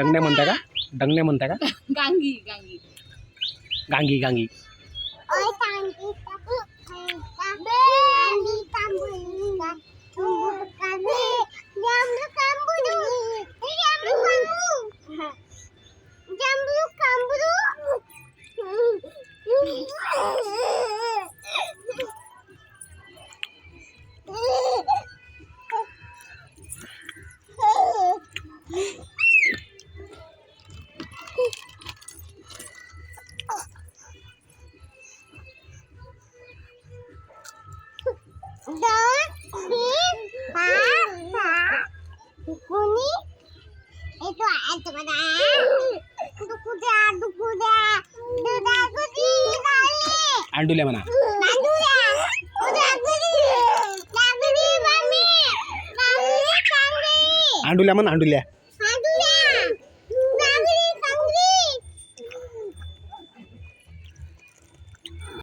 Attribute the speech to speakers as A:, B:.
A: डंगण्या म्हणता का? डंगण्या म्हणता का?
B: गांगी गांगी
A: गांगी गांगी. अंडुल्या म्हणा. अंडुल्या म्हणा अंडुल्या.